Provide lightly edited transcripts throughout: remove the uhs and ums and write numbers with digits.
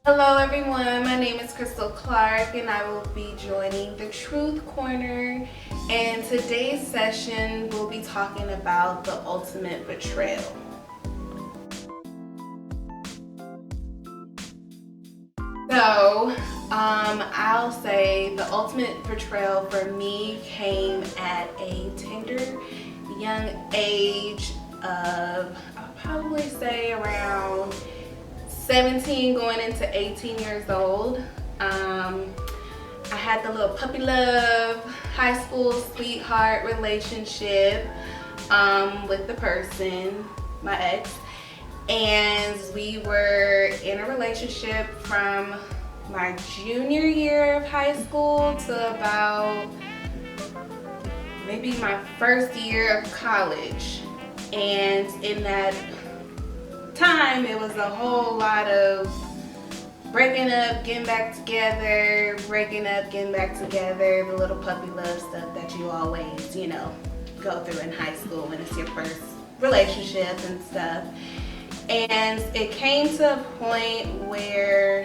Hello everyone, my name is Krystal Clark and I will be joining the Truth Corner, and today's session we'll be talking about the ultimate betrayal. So, I'll say the ultimate betrayal for me came at a tender young age of, I'll probably say around 17 going into 18 years old. I had the little puppy love high school sweetheart relationship with the person, my ex, and we were in a relationship from my junior year of high school to about maybe my first year of college. And in that time, it was a whole lot of breaking up, getting back together, breaking up, getting back together, the little puppy love stuff that you always, go through in high school when it's your first relationship and stuff. And it came to a point where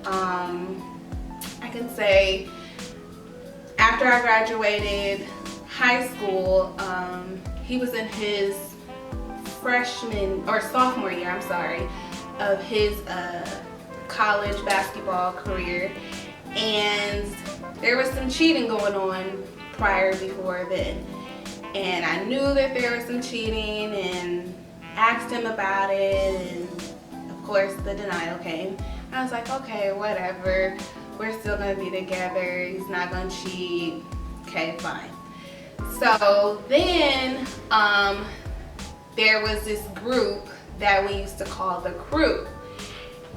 I can say after I graduated high school, he was in his freshman or sophomore year, of his college basketball career, and there was some cheating going on before then, and I knew that there was some cheating and asked him about it, and of course the denial came. I was like, okay, whatever, we're still gonna be together, he's not gonna cheat, okay, fine. So then there was this group that we used to call the crew.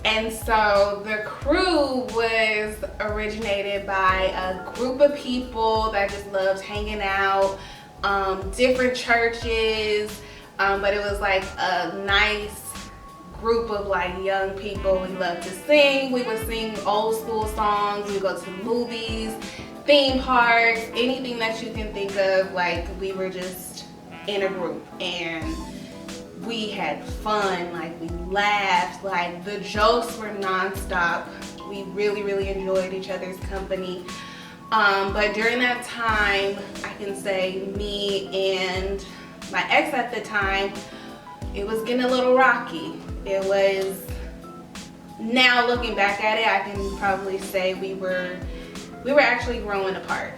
And so the crew was originated by a group of people that just loved hanging out, different churches, but it was like a nice group of like young people. We loved to sing. We would sing old school songs. We would go to movies, theme parks, anything that you can think of. Like, we were just in a group and we had fun, like we laughed, like the jokes were non-stop. We really enjoyed each other's company. But during that time, I can say me and my ex at the time, it was getting a little rocky. It was, now looking back at it, I can probably say we were actually growing apart.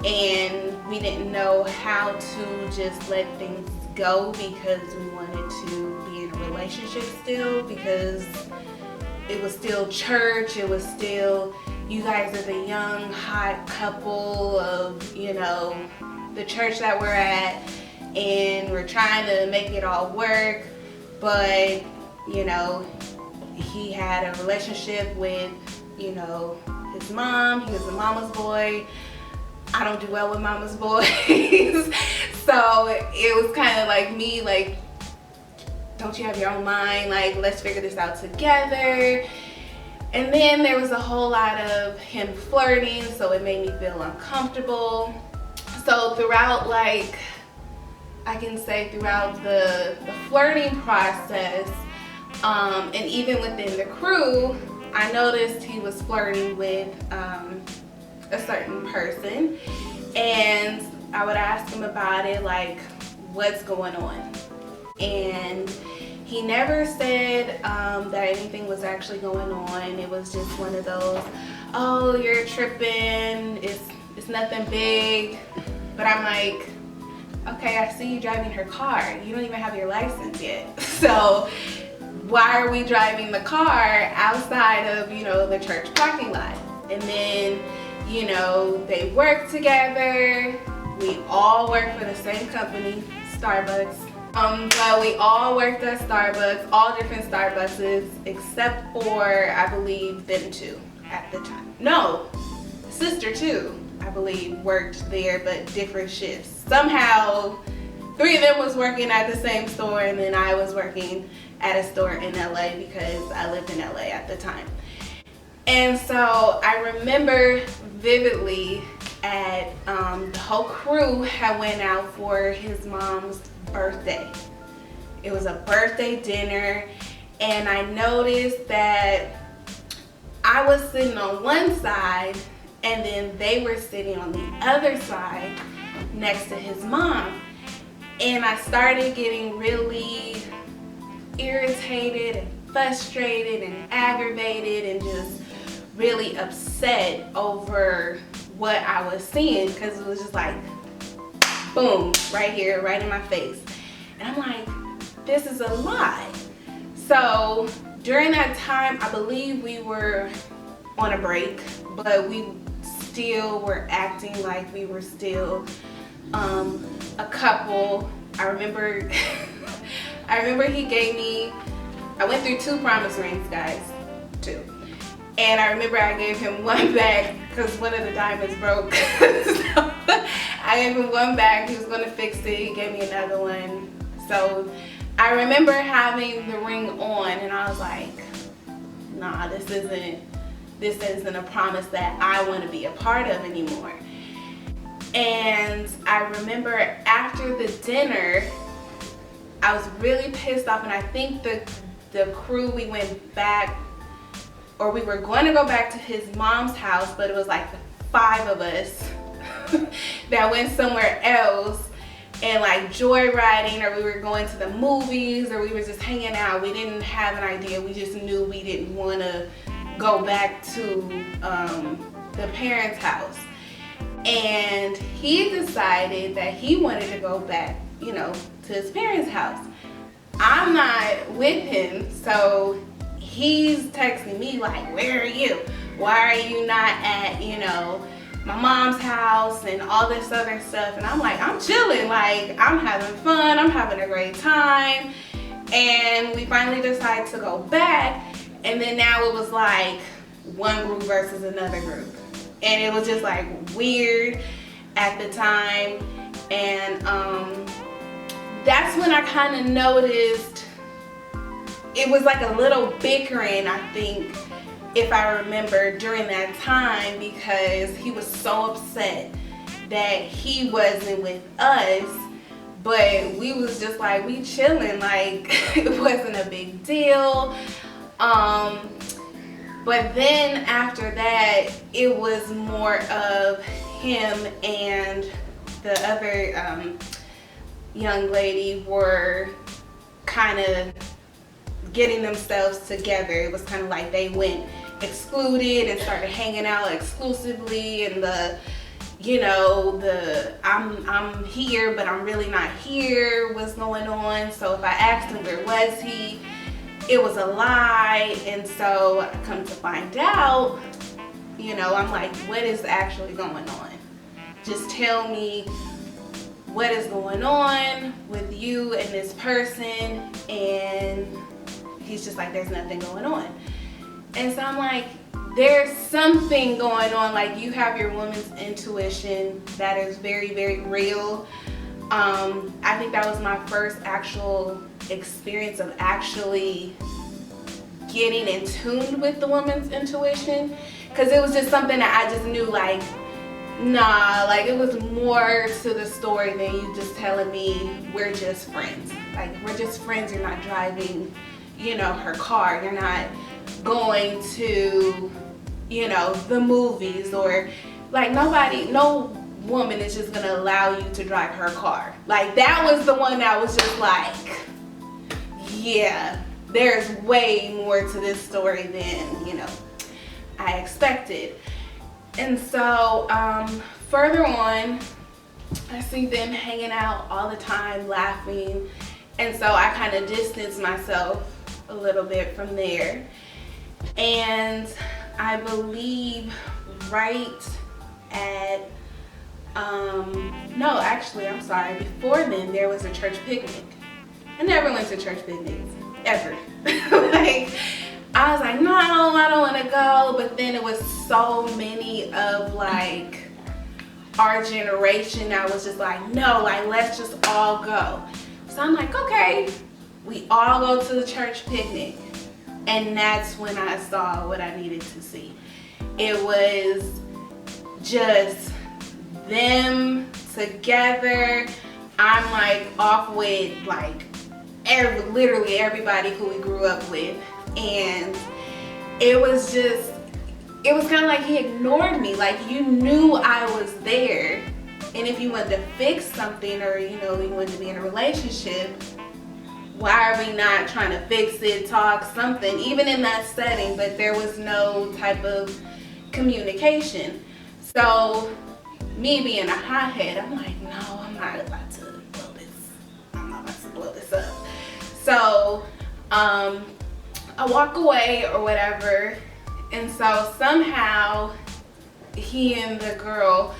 And we didn't know how to just let things go because we wanted to be in a relationship still, because it was still church, it was still, you guys are the young hot couple of the church that we're at, and we're trying to make it all work. But he had a relationship with his mom. He was a mama's boy. I don't do well with mama's boys. So it was kind of like me, like, don't you have your own mind? Like, let's figure this out together. And then there was a whole lot of him flirting, so it made me feel uncomfortable. So throughout, like, I can say throughout the flirting process, and even within the crew, I noticed he was flirting with a certain person, and I would ask him about it, like, what's going on? And he never said that anything was actually going on. It was just one of those, oh, you're tripping, it's nothing big. But I'm like, okay, I see you driving her car. You don't even have your license yet. So why are we driving the car outside of, the church parking lot? And then they work together. We all work for the same company, Starbucks. But we all worked at Starbucks, all different Starbuckses, except for, I believe, them two at the time. No, sister too, I believe, worked there, but different shifts. Somehow, 3 of them was working at the same store, and then I was working at a store in LA because I lived in LA at the time. And so I remember vividly at the whole crew had went out for his mom's birthday. It was a birthday dinner, and I noticed that I was sitting on one side and then they were sitting on the other side next to his mom. And I started getting really irritated and frustrated and aggravated and just really upset over what I was seeing, because it was just like, boom, right here, right in my face. And I'm like, this is a lie. So during that time, I believe we were on a break, but we still were acting like we were still a couple. I remember he gave me, I went through 2 promise rings, guys, 2. And I remember I gave him one back because one of the diamonds broke. So I gave him one back, he was gonna fix it, he gave me another one. So I remember having the ring on and I was like, nah, this isn't a promise that I want to be a part of anymore. And I remember after the dinner, I was really pissed off, and I think the crew, we went back, or we were going to go back to his mom's house, but it was like the 5 of us that went somewhere else and like joyriding, or we were going to the movies, or we were just hanging out. We didn't have an idea. We just knew we didn't want to go back to the parents' house. And he decided that he wanted to go back, you know, to his parents' house. I'm not with him, so he's texting me like, where are you? Why are you not at, you know, my mom's house and all this other stuff? And I'm like, I'm chilling, like I'm having fun, I'm having a great time. And we finally decided to go back, and then now it was like one group versus another group. And it was just like weird at the time. And that's when I kind of noticed it was like a little bickering, I think, if I remember, during that time, because he was so upset that he wasn't with us, but we was just like, we chilling, like it wasn't a big deal. But then after that, it was more of him and the other young lady were kind of getting themselves together. It was kind of like they went excluded and started hanging out exclusively, and the, you know, the I'm here but I'm really not here was going on. So if I asked him where was he, it was a lie. And so I come to find out, you know, I'm like, what is actually going on? Just tell me what is going on with you and this person. And he's just like, there's nothing going on. And so I'm like, there's something going on. Like, you have your woman's intuition that is very, very real. I think that was my first actual experience of actually getting in tune with the woman's intuition, because it was just something that I just knew, like, nah, like it was more to the story than you just telling me we're just friends. Like, we're just friends. You're not driving, you know, her car. You're not going to, you know, the movies, or like no woman is just gonna allow you to drive her car. Like, that was the one that was just like, yeah, there's way more to this story than, you know, I expected. And so further on, I see them hanging out all the time, laughing, and so I kind of distanced myself a little bit from there. And I believe right at no, actually, I'm sorry, before then there was a church picnic. I never went to church picnics, ever. Like, I was like, no, I don't want to go. But then it was so many of like our generation that was just like, no, like, let's just all go. So I'm like, okay, we all go to the church picnic. And that's when I saw what I needed to see. It was just them together. I'm like off with like literally everybody who we grew up with, and it was just it was kind of like he ignored me. Like, you knew I was there. And if you wanted to fix something, or, you know, you wanted to be in a relationship, why are we not trying to fix it, talk, something, even in that setting? But there was no type of communication. So me being a hothead, I'm like, no, I'm not about to blow this. I'm not about to blow this up. So I walk away or whatever. And so somehow he and the girl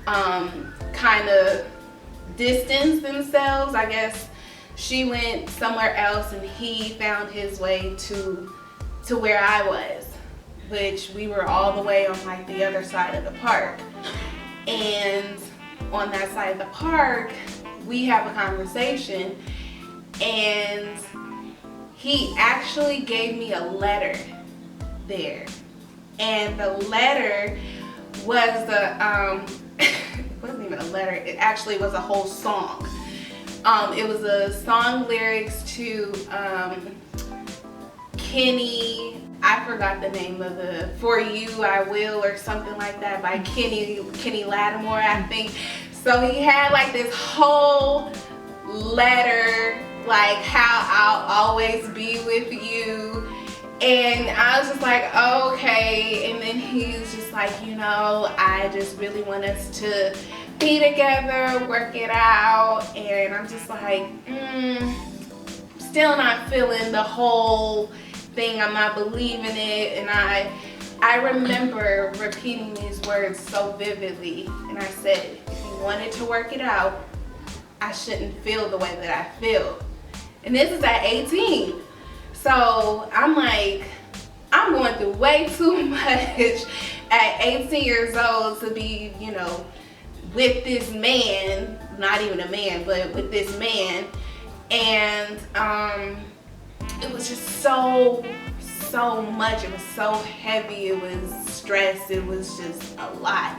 kind of distanced themselves. I guess she went somewhere else and he found his way to where I was, which we were all the way on like the other side of the park. And on that side of the park, we have a conversation, and he actually gave me a letter there. And the letter was it wasn't even a letter, it actually was a whole song. It was a song lyrics to Kenny, I forgot the name of the, For You I Will or something like that, by Kenny Lattimore, I think. So he had like this whole letter, like how I'll always be with you. And I was just like, okay. And then he was just like, you know, I just really want us to be together, work it out. And I'm just like, still not feeling the whole thing. I'm not believing it. And I remember repeating these words so vividly. And I said, if he wanted to work it out, I shouldn't feel the way that I feel. And this is at 18. So I'm like, I'm going through way too much at 18 years old to be, you know, with this man, not even a man, but with this man. And it was just so much. It was so heavy. It was stress. It was just a lot.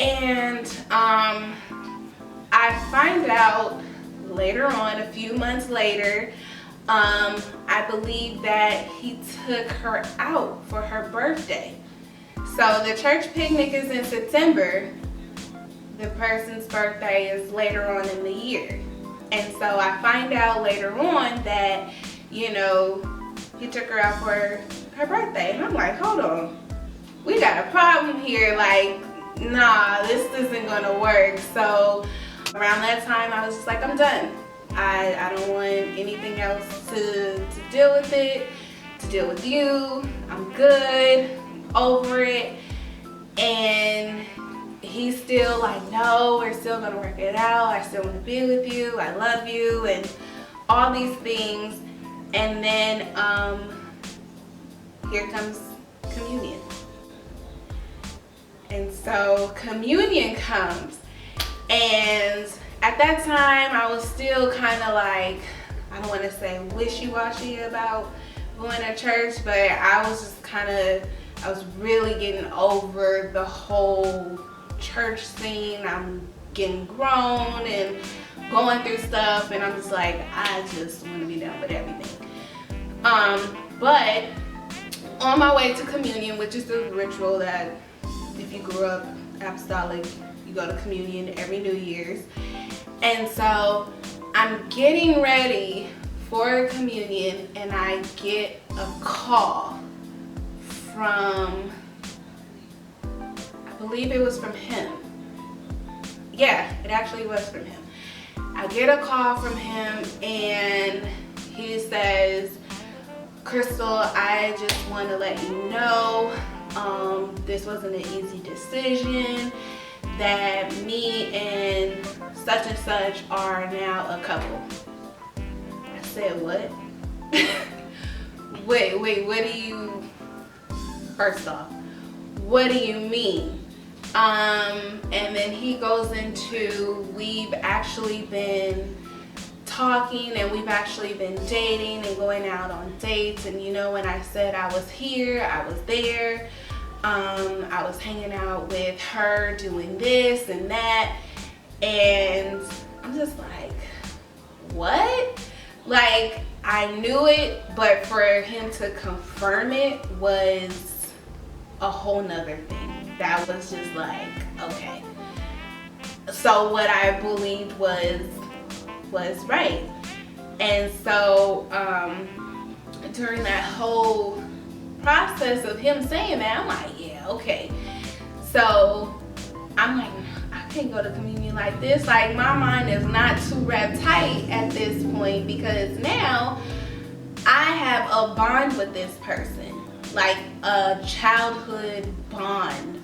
And I find out later on, a few months later, I believe that he took her out for her birthday. So the church picnic is in September. The person's birthday is later on in the year. And so I find out later on that, you know, he took her out for her birthday. And I'm like, hold on, we got a problem here. Like, nah, this isn't gonna work. So around that time, I was just like, I'm done. I don't want anything else to deal with it, to deal with you. I'm good, over it. And he's still like, no, we're still gonna work it out. I still want to be with you. I love you, and all these things. And then here comes communion. And so communion comes, and at that time I was still kind of like, I don't want to say wishy-washy about going to church, but I was just I was really getting over the whole church scene. I'm getting grown and going through stuff, and I'm just like, I just want to be done with everything. But on my way to communion, which is the ritual that if you grew up apostolic, you go to communion every New Year's. And so I'm getting ready for communion, and I get a call from, I believe it was from him. Yeah, it actually was from him. I get a call from him, and he says, Krystal, I just want to let you know this wasn't an easy decision, that me and such are now a couple. I said, what? wait, what do you, first off, what do you mean? And then he goes into, we've actually been talking, and we've actually been dating and going out on dates. And you know, when I said I was here, I was there. I was hanging out with her, doing this and that. And I'm just like, what? Like, I knew it, but for him to confirm it was a whole nother thing. That was just like, okay. So what I believed was right. And so during that whole process of him saying that, I'm like, yeah, okay. So I'm like, I can't go to communion like this. Like, my mind is not too wrapped tight at this point, because now I have a bond with this person, like a childhood bond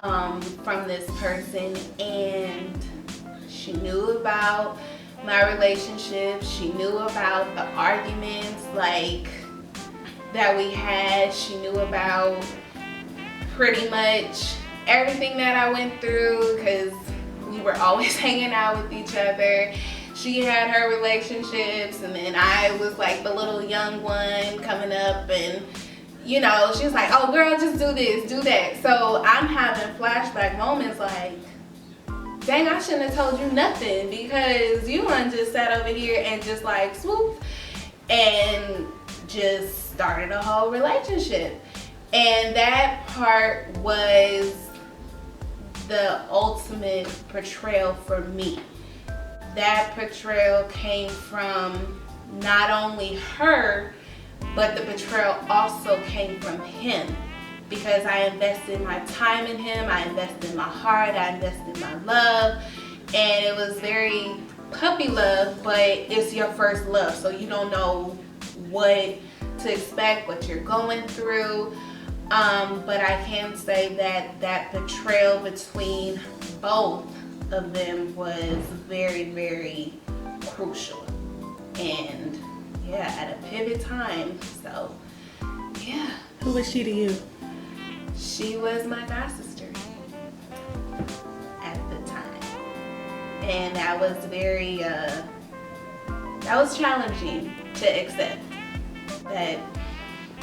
from this person. And she knew about my relationship. She knew about the arguments like that we had. She knew about pretty much everything that I went through, because we were always hanging out with each other. She had her relationships, and then I was like the little young one coming up, and you know, she was like, oh girl, just do this, do that. So I'm having flashback moments like, dang, I shouldn't have told you nothing, because you done just sat over here and just like swoop and just started a whole relationship. And that part was the ultimate betrayal for me. That betrayal came from not only her, but the betrayal also came from him, because I invested my time in him, I invested my heart, I invested my love, and it was very puppy love, but it's your first love, so you don't know what to expect, what you're going through. But I can say that that betrayal between both of them was very, very crucial. And yeah, at a pivot time. So yeah. Who was she to you? She was my god sister at the time. And that was very, that was challenging to accept, that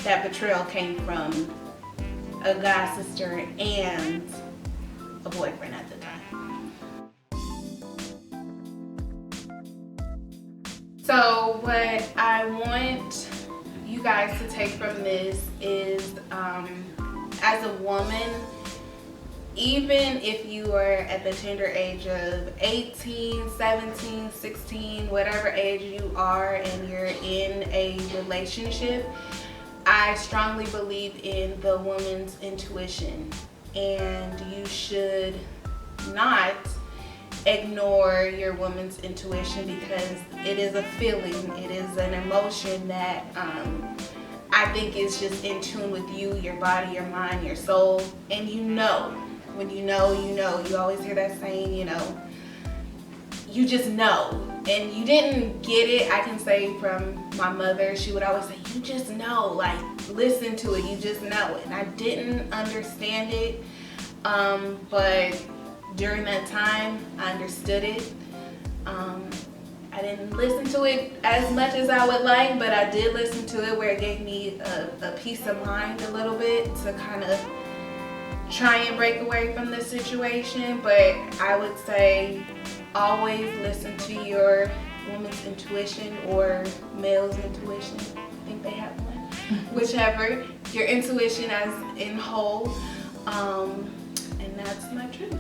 that betrayal came from a god sister and a boyfriend at the time. So what I want you guys to take from this is, as a woman, even if you are at the tender age of 18, 17, 16, whatever age you are, and you're in a relationship, I strongly believe in the woman's intuition, and you should not ignore your woman's intuition, because it is a feeling, it is an emotion that I think is just in tune with you, your body, your mind, your soul. And you know, when you know, you know. You always hear that saying, you know, you just know. And you didn't get it, I can say, from my mother. She would always say, you just know, like, listen to it, you just know. And I didn't understand it, but during that time, I understood it. I didn't listen to it as much as I would like, but I did listen to it, where it gave me a peace of mind a little bit to kind of try and break away from this situation. But I would say always listen to your woman's intuition, or male's intuition. I think they have one. Whichever, your intuition as in whole. And that's my truth.